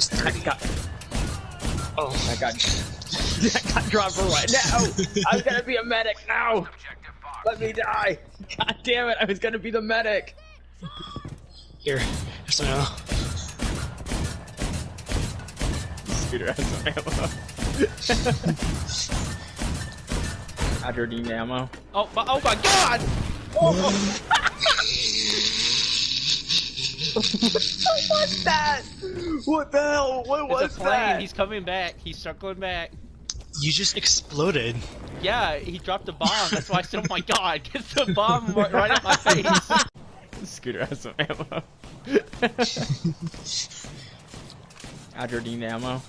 I got dropped for what? No! I was gonna be a medic! No! Let me die! God damn it! I was gonna be the medic! Here, here's some ammo. Scooter has some ammo. Roger, do you need ammo? Oh my god! Oh. What's that? What the hell? What was It's a plane. that? He's coming back. He's circling back. You just exploded. Yeah, he dropped a bomb. That's why I said, oh my god, get the bomb right at my face. Scooter has some ammo. Roger, do you need ammo?